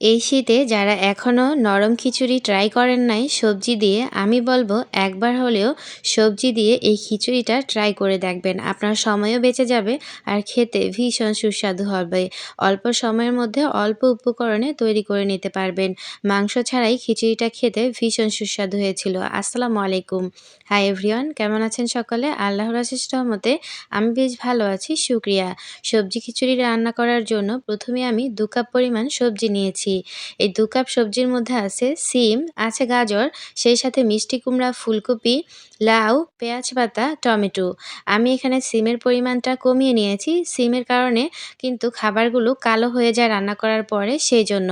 এই শীতে যারা এখনও নরম খিচুড়ি ট্রাই করেন নাই সবজি দিয়ে, আমি বলবো একবার হলেও সবজি দিয়ে এই খিচুড়িটা ট্রাই করে দেখবেন। আপনার সময়ও বেঁচে যাবে আর খেতে ভীষণ সুস্বাদু হবে। অল্প সময়ের মধ্যে অল্প উপকরণে তৈরি করে নিতে পারবেন। মাংস ছাড়াই খিচুড়িটা খেতে ভীষণ সুস্বাদু হয়েছিল। আসসালামু আলাইকুম। হাই এভরিওয়ান, কেমন আছেন সকলে? আল্লাহর অশেষ রহমতে আমি বেশ ভালো আছি, শুকরিয়া। সবজি খিচুড়ি রান্না করার জন্য প্রথমে আমি 2 কাপ পরিমাণ সবজি নিয়েছি। এই 2 কাপ সবজির মধ্যে আছে সিম, আছে গাজর, সেই সাথে মিষ্টি কুমড়া, ফুলকপি, লাউ, পেঁয়াজ পাতা, টমেটো। আমি এখানে সিমের পরিমাণটা কমিয়ে নিয়েছি। সিমের কারণে কিন্তু খাবারগুলো কালো হয়ে যায় রান্না করার পরে, সেইজন্য।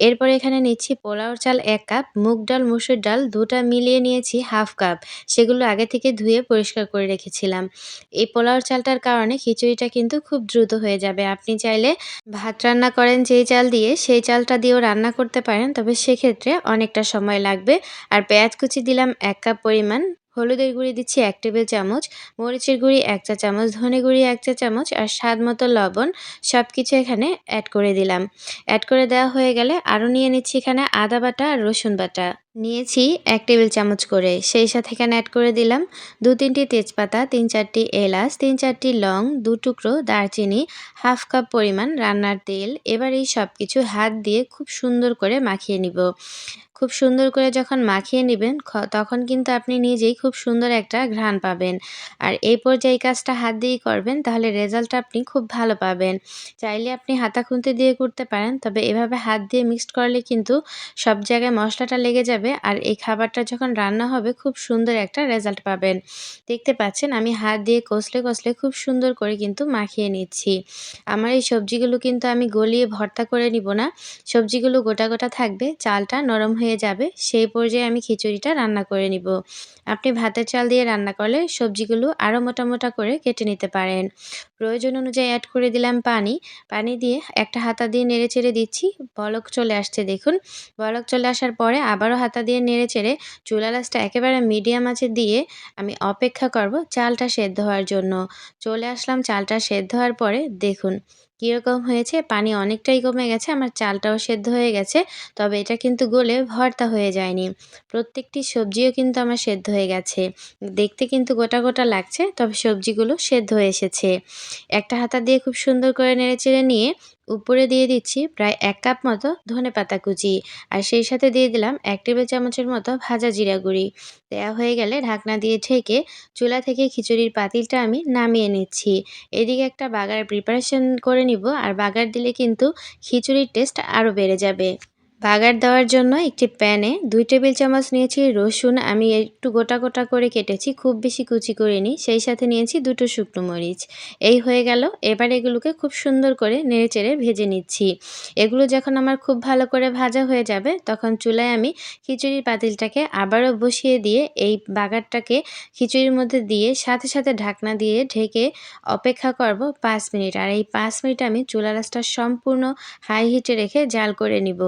এরপরে এখানে নিচ্ছি পোলাওর চাল 1 কাপ, মুগ ডাল, মসুর ডাল 2 টা মিলিয়ে নিয়েছি 1/2 কাপ। সেগুলো আগে থেকে ধুয়ে পরিষ্কার করে রেখেছিলাম। এই পোলাওর চালটার কারণে খিচুড়িটা কিন্তু খুব দ্রুত হয়ে যাবে। আপনি চাইলে ভাত রান্না করেন যেই চাল দিয়ে, সেই চালটা দিয়েও রান্না করতে পারেন। তবে সেক্ষেত্রে অনেকটা সময় লাগবে। আর পেঁয়াজ কুচি দিলাম 1 কাপ পরিমাণ। হলুদের গুঁড়ি দিচ্ছি 1 টেবিল চামচ, মরিচের গুঁড়ি 1 চা চামচ, ধনে গুঁড়ি 1 চা চামচ আর স্বাদ মতো লবণ সবকিছু এখানে এড করে দিলাম। এড করে দেওয়া হয়ে গেলে আরও নিয়ে নিচ্ছি এখানে আদা বাটা আর রসুন বাটা। নিয়েছি 1 টেবিল চামচ করে। সেই সাথে এখানে এড করে দিলাম 2-3টি তেজপাতা, 3-4টি এলাচ, 3-4টি লং, 2 টুকরো দারচিনি, 1/2 কাপ পরিমাণ রান্নার তেল। এবার এই সবকিছু হাত দিয়ে খুব সুন্দর করে মাখিয়ে নিব। খুব সুন্দর করে যখন মাখিয়ে নিবেন তখন কিন্তু আপনি নিজেই খুব সুন্দর একটা ঘ্রাণ পাবেন। আর এই পর্যায়ে এই কাজটা হাত দিয়েই করবেন, তাহলে রেজাল্টটা আপনি খুব ভালো পাবেন। চাইলে আপনি হাতা খুন্তি দিয়ে করতে পারেন, তবে এভাবে হাত দিয়ে মিক্সড করলে কিন্তু সব জায়গায় মশলাটা লেগে যাবে আর এই খাবারটা যখন রান্না হবে খুব সুন্দর একটা রেজাল্ট পাবেন। দেখতে পাচ্ছেন আমি হাত দিয়ে কষলে কষলে খুব সুন্দর করে কিন্তু মাখিয়ে নিচ্ছি। আমার এই সবজিগুলো কিন্তু আমি গলিয়ে ভর্তা করে নিব না। সবজিগুলো গোটা গোটা থাকবে, চালটা নরম হয়ে যাবে, সেই পর্যায়ে আমি খিচুড়িটা রান্না করে নিব। আপনি ভাতের চাল দিয়ে রান্না করলে সবজিগুলো আরও মোটা মোটা করে কেটে নিতে পারেন। প্রয়োজন অনুযায়ী অ্যাড করে দিলাম পানি। পানি দিয়ে একটা হাতা দিয়ে নেড়েচেড়ে দিচ্ছি। বলক চলে আসছে দেখুন। বলক চলে আসার পরে আবারও হাতা দিয়ে নেড়েচেড়ে চুলার আঁচটা একেবারে মিডিয়াম আঁচে দিয়ে আমি অপেক্ষা করব চালটা সেদ্ধ হওয়ার জন্য। চলে আসলাম চালটা সেদ্ধ হওয়ার পরে দেখুন কীরকম হয়েছে। পানি অনেকটাই কমে গেছে, আমার চালটাও সেদ্ধ হয়ে গেছে। তবে এটা কিন্তু গলে ভর্তা হয়ে যায়নি। প্রত্যেকটি সবজিও কিন্তু আমার সেদ্ধ হয়ে গেছে। দেখতে কিন্তু গোটা গোটা লাগছে, তবে সবজিগুলো সেদ্ধ হয়ে এসেছে। একটা হাতা দিয়ে খুব সুন্দর করে নেড়েচেড়ে নিয়ে উপরে দিয়ে দিচ্ছি প্রায় 1 কাপ মতো ধনেপাতা কুচি। আর সেই সাথে দিয়ে দিলাম 1 টেবিল চামচের মতো ভাজা জিরা গুঁড়ি। দেওয়া হয়ে গেলে ঢাকনা দিয়ে ঢেকে চুলা থেকে খিচুড়ির পাতিলটা আমি নামিয়ে নিচ্ছি। এদিকে একটা বাগার প্রিপারেশন করে নিব, আর বাগার দিলে কিন্তু খিচুড়ির টেস্ট আরও বেড়ে যাবে। বাগার দেওয়ার জন্য একটি প্যানে 2 টেবিল চামচ নিয়েছি রসুন, আমি একটু গোটা গোটা করে কেটেছি, খুব বেশি কুচি করিনি। সেই সাথে নিয়েছি 2 টো শুকনো মরিচ। এই হয়ে গেল। এবার এগুলোকে খুব সুন্দর করে নেড়েচেড়ে ভেজে নিচ্ছি। এগুলো যখন আমার খুব ভালো করে ভাজা হয়ে যাবে, তখন চুলায় আমি খিচুড়ির পাতিলটাকে আবারও বসিয়ে দিয়ে এই বাগারটাকে খিচুড়ির মধ্যে দিয়ে সাথে সাথে ঢাকনা দিয়ে ঢেকে অপেক্ষা করব 5 মিনিট। আর এই 5 মিনিট আমি চুলার আঁচটা সম্পূর্ণ হাই হিটে রেখে জাল করে নিব।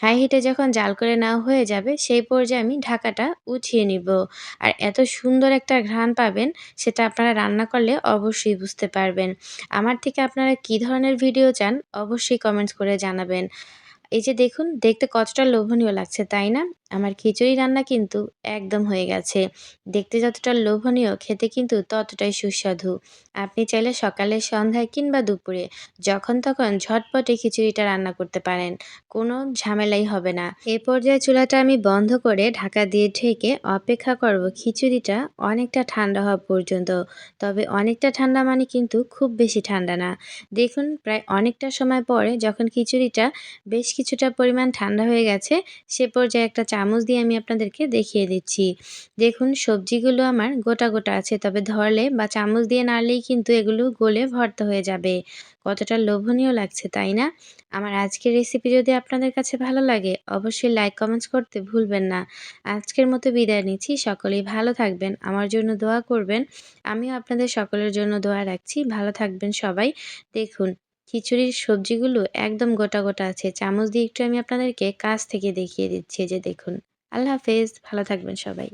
হাই হিটে যখন জাল করে নেওয়া হয়ে যাবে, সেই পর্যায়ে আমি ঢাকাটা উঠিয়ে নিব। আর এত সুন্দর একটা ঘ্রাণ পাবেন, সেটা আপনারা রান্না করলে অবশ্যই বুঝতে পারবেন। আমার থেকে আপনারা কী ধরনের ভিডিও চান অবশ্যই কমেন্টস করে জানাবেন। এই যে দেখুন, দেখতে কতটা লোভনীয় লাগছে, তাই না? আমার খিচুড়ি রান্না কিন্তু একদম হয়ে গেছে। দেখতে যতটা লোভনীয়, খেতে কিন্তু ততটাই সুস্বাদু। আপনি চাইলে সকালে, সন্ধ্যায় কিংবা দুপুরে যখন তখন ঝটপট এই খিচুড়িটা রান্না করতে পারেন। কোনো ঝামেলাই হবে না। এ পর্যায়ে চুলাটা আমি বন্ধ করে ঢাকা দিয়ে ঢেকে অপেক্ষা করব খিচুড়িটা অনেকটা ঠান্ডা হওয়া পর্যন্ত। তবে অনেকটা ঠান্ডা মানে কিন্তু খুব বেশি ঠান্ডা না। দেখুন প্রায় অনেকটা সময় পরে যখন খিচুড়িটা বেশ কিছুটা পরিমাণ ঠান্ডা হয়ে গেছে, সে পর্যায়ে একটা চামচ দিয়ে আমি আপনাদেরকে দেখিয়ে দিচ্ছি। দেখুন সবজিগুলো আমার গোটা গোটা আছে, তবে ধরলে বা চামচ দিয়ে নাড়লেই কিন্তু এগুলো গলে ভর্তা হয়ে যাবে। কতটা লোভনীয় লাগছে, তাই না? আমার আজকের রেসিপি যদি আপনাদের কাছে ভালো লাগে, অবশ্যই লাইক কমেন্টস করতে ভুলবেন না। আজকের মতো বিদায় নিচ্ছি। সকলেই ভালো থাকবেন, আমার জন্য দোয়া করবেন। আমিও আপনাদের সকলের জন্য দোয়া রাখছি। ভালো থাকবেন সবাই। দেখুন খিচুড়ির সবজিগুলো একদম গোটা গোটা আছে। চামচ দিয়ে একটু আমি আপনাদেরকে কাছ থেকে দেখিয়ে দিচ্ছি, এই যে দেখুন। আল্লাহ হাফেজ, ভালো থাকবেন সবাই।